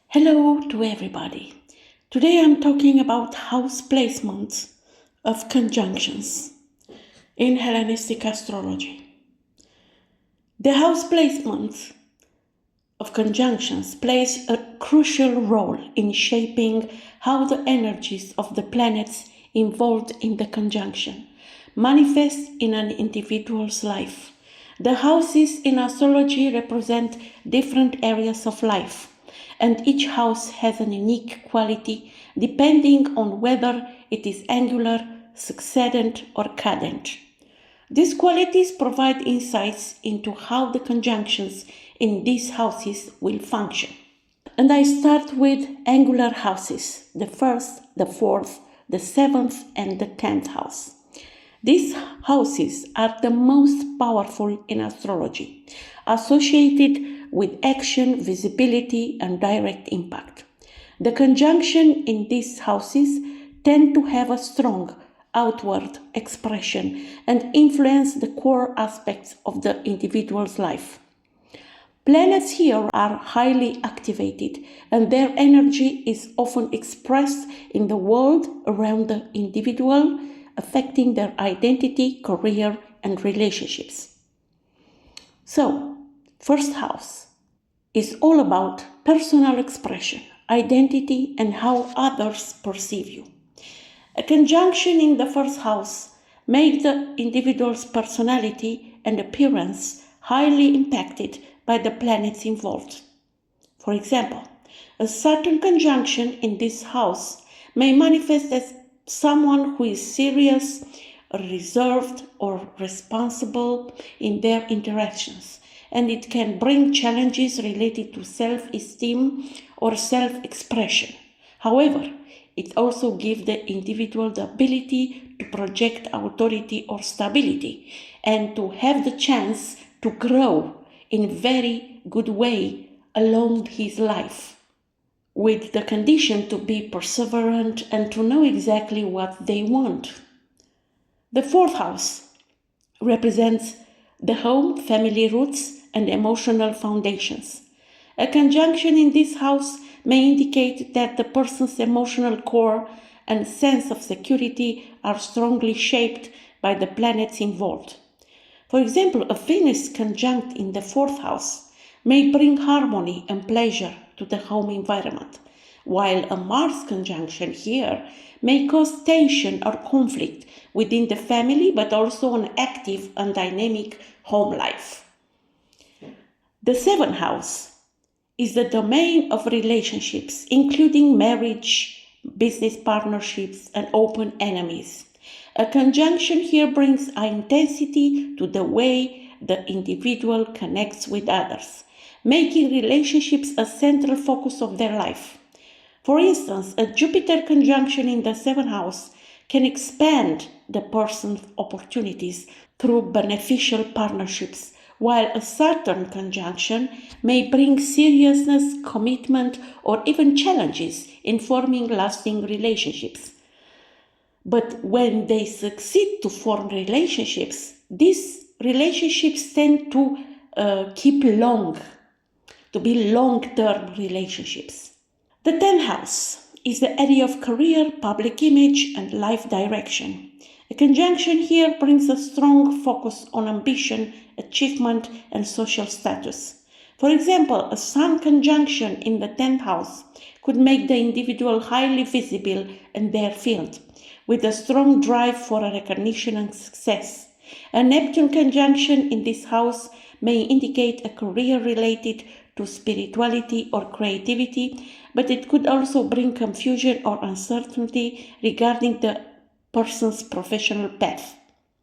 Hello to everybody. Today I'm talking about house placements of conjunctions in Hellenistic astrology. The house placement of conjunctions plays a crucial role in shaping how the energies of the planets involved in the conjunction manifest in an individual's life. The houses in astrology represent different areas of life, and each house has a unique quality depending on whether it is angular, succedent, or cadent. These qualities provide insights into how the conjunctions in these houses will function. And I start with angular houses, the first, the fourth, the seventh, and the 10th house. These houses are the most powerful in astrology, associated with action, visibility, and direct impact. The conjunction in these houses tend to have a strong outward expression and influence the core aspects of the individual's life. Planets here are highly activated, and their energy is often expressed in the world around the individual, affecting their identity, career, and relationships. So, first house is all about personal expression, identity, and how others perceive you. A conjunction in the first house makes the individual's personality and appearance highly impacted by the planets involved. For example, a Saturn conjunction in this house may manifest as someone who is serious, reserved, or responsible in their interactions, and it can bring challenges related to self-esteem or self-expression. However, it also gives the individual the ability to project authority or stability and to have the chance to grow in a very good way along his life, with the condition to be perseverant and to know exactly what they want. The fourth house represents the home, family roots, and emotional foundations. A conjunction in this house may indicate that the person's emotional core and sense of security are strongly shaped by the planets involved. For example, a Venus conjunct in the fourth house may bring harmony and pleasure to the home environment, while a Mars conjunction here may cause tension or conflict within the family, but also an active and dynamic home life. The seventh house is the domain of relationships, including marriage, business partnerships, and open enemies. A conjunction here brings intensity to the way the individual connects with others, making relationships a central focus of their life. For instance, a Jupiter conjunction in the seventh house can expand the person's opportunities through beneficial partnerships, while a Saturn conjunction may bring seriousness, commitment, or even challenges in forming lasting relationships. But when they succeed to form relationships, these relationships tend to be long-term relationships. The 10th house is the area of career, public image, and life direction. A conjunction here brings a strong focus on ambition, achievement, and social status. For example, a Sun conjunction in the 10th house could make the individual highly visible in their field, with a strong drive for recognition and success. A Neptune conjunction in this house may indicate a career related to spirituality or creativity, but it could also bring confusion or uncertainty regarding the person's professional path.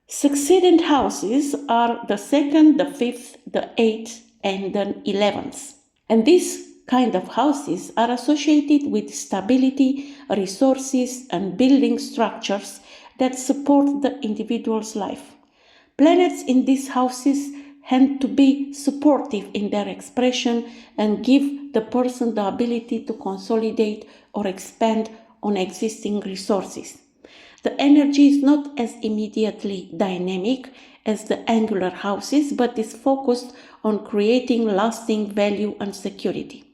Succeeding houses are the second, the fifth, the 8th, and the 11th. And these kind of houses are associated with stability, resources, and building structures that support the individual's life. Planets in these houses tend to be supportive in their expression and give the person the ability to consolidate or expand on existing resources. The energy is not as immediately dynamic as the angular houses, but is focused on creating lasting value and security.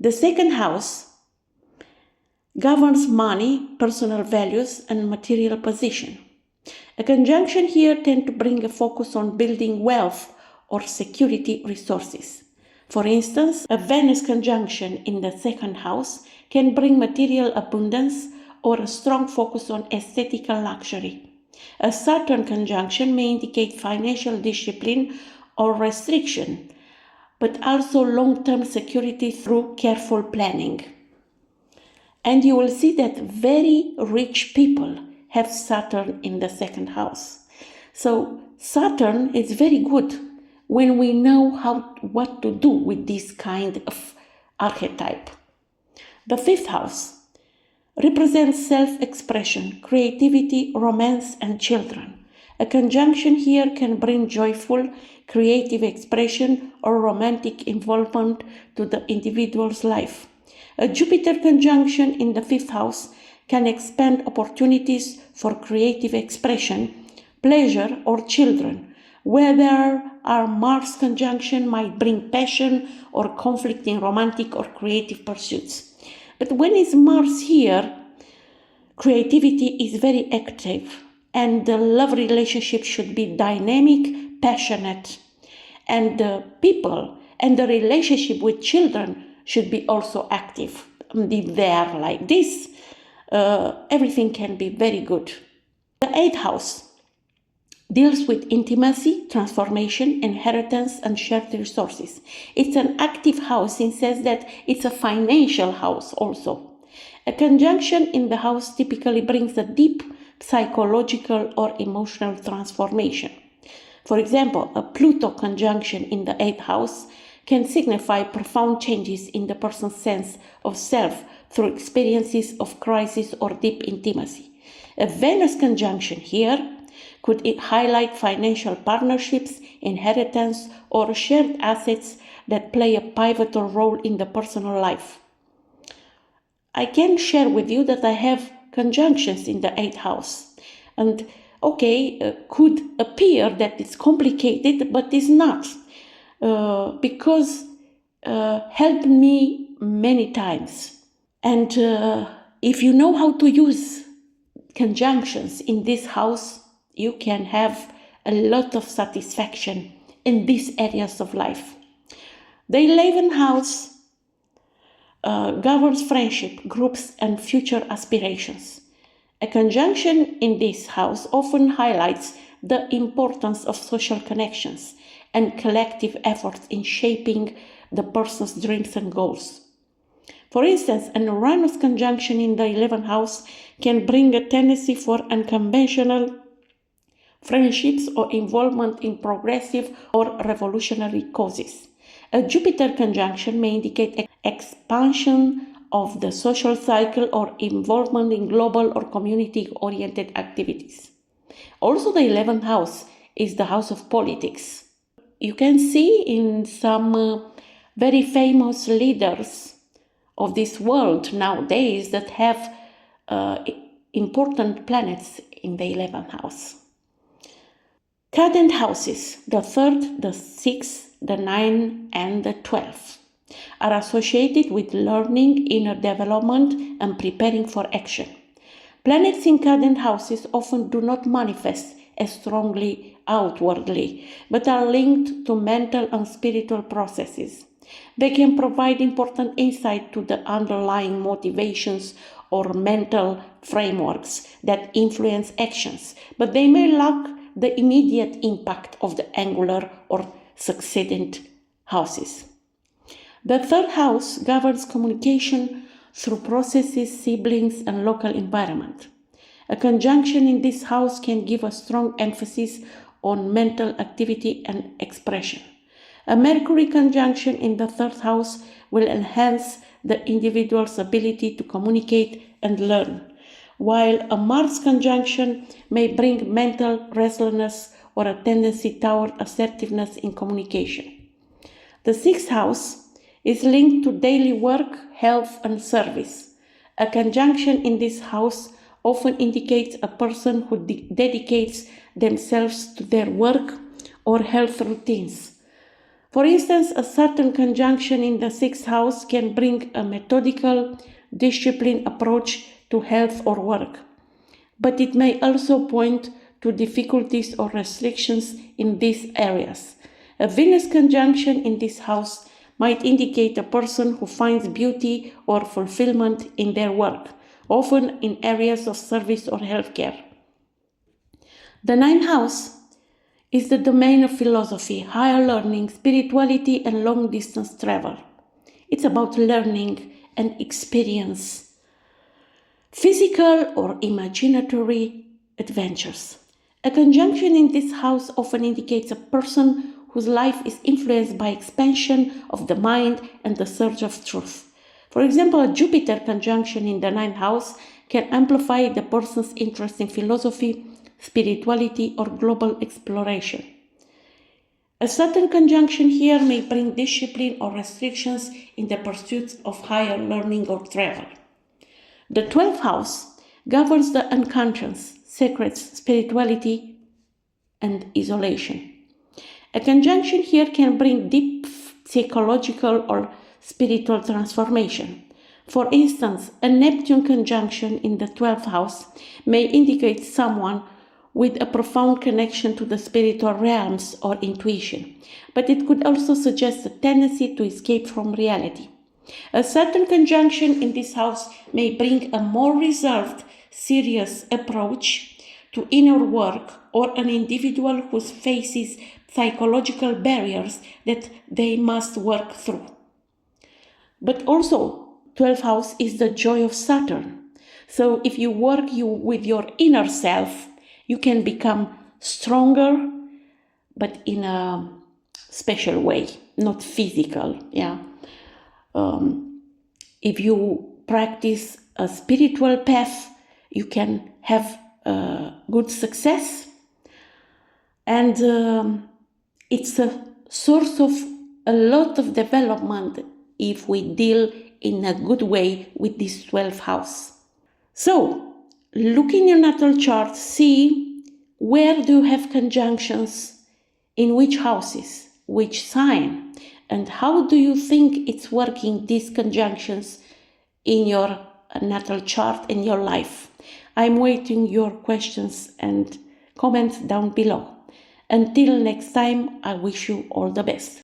The second house governs money, personal values, and material position. A conjunction here tends to bring a focus on building wealth or security resources. For instance, a Venus conjunction in the second house can bring material abundance or a strong focus on aesthetical luxury. A Saturn conjunction may indicate financial discipline or restriction, but also long-term security through careful planning. And you will see that very rich people have Saturn in the second house. So Saturn is very good when we know what to do with this kind of archetype. The fifth house represents self-expression, creativity, romance, and children. A conjunction here can bring joyful, creative expression or romantic involvement to the individual's life. A Jupiter conjunction in the fifth house can expand opportunities for creative expression, pleasure, or children, whether our Mars conjunction might bring passion or conflict in romantic or creative pursuits. But when is Mars here, creativity is very active, and the love relationship should be dynamic, passionate, and the people and the relationship with children should be also active. If they are like this, everything can be very good. The eighth house deals with intimacy, transformation, inheritance, and shared resources. It's an active house in the sense that it's a financial house also. A conjunction in the house typically brings a deep psychological or emotional transformation. For example, a Pluto conjunction in the eighth house can signify profound changes in the person's sense of self through experiences of crisis or deep intimacy. A Venus conjunction here could highlight financial partnerships, inheritance, or shared assets that play a pivotal role in the personal life. I can share with you that I have conjunctions in the eighth house. And could appear that it's complicated, but it's not. Because helped me many times. And if you know how to use conjunctions in this house, you can have a lot of satisfaction in these areas of life. The 11th house governs friendship, groups, and future aspirations. A conjunction in this house often highlights the importance of social connections and collective efforts in shaping the person's dreams and goals. For instance, an Uranus conjunction in the 11th house can bring a tendency for unconventional friendships or involvement in progressive or revolutionary causes. A Jupiter conjunction may indicate expansion of the social cycle or involvement in global or community-oriented activities. Also, the 11th house is the house of politics. You can see in some very famous leaders of this world nowadays that have important planets in the 11th house. Cadent houses, the 3rd, the 6th, the 9th, and the 12th, are associated with learning, inner development, and preparing for action. Planets in cadent houses often do not manifest as strongly outwardly, but are linked to mental and spiritual processes. They can provide important insight to the underlying motivations or mental frameworks that influence actions, but they may lack the immediate impact of the angular or succedent houses. The 3rd house governs communication through processes, siblings, and local environment. A conjunction in this house can give a strong emphasis on mental activity and expression. A Mercury conjunction in the 3rd house will enhance the individual's ability to communicate and learn, while a Mars conjunction may bring mental restlessness or a tendency toward assertiveness in communication. The 6th house is linked to daily work, health, and service. A conjunction in this house often indicates a person who dedicates themselves to their work or health routines. For instance, a certain conjunction in the sixth house can bring a methodical, disciplined approach to health or work, but it may also point to difficulties or restrictions in these areas. A Venus conjunction in this house might indicate a person who finds beauty or fulfillment in their work, often in areas of service or healthcare. The ninth house is the domain of philosophy, higher learning, spirituality, and long-distance travel. It's about learning and experience, physical or imaginatory adventures. A conjunction in this house often indicates a person whose life is influenced by expansion of the mind and the search of truth. For example, a Jupiter conjunction in the ninth house can amplify the person's interest in philosophy, spirituality, or global exploration. A Saturn conjunction here may bring discipline or restrictions in the pursuit of higher learning or travel. The 12th house governs the unconscious, secrets, spirituality, and isolation. A conjunction here can bring deep psychological or spiritual transformation. For instance, a Neptune conjunction in the 12th house may indicate someone with a profound connection to the spiritual realms or intuition, but it could also suggest a tendency to escape from reality. A Saturn conjunction in this house may bring a more reserved, serious approach to inner work, or an individual who faces psychological barriers that they must work through. But also, 12th house is the joy of Saturn. So if you work with your inner self, you can become stronger, but in a special way, not physical. If you practice a spiritual path, you can have good success, and it's a source of a lot of development if we deal in a good way with this 12th house. So, look in your natal chart, see where do you have conjunctions, in which houses, which sign, and how do you think it's working, these conjunctions, in your natal chart, in your life. I'm waiting your questions and comments down below. Until next time, I wish you all the best.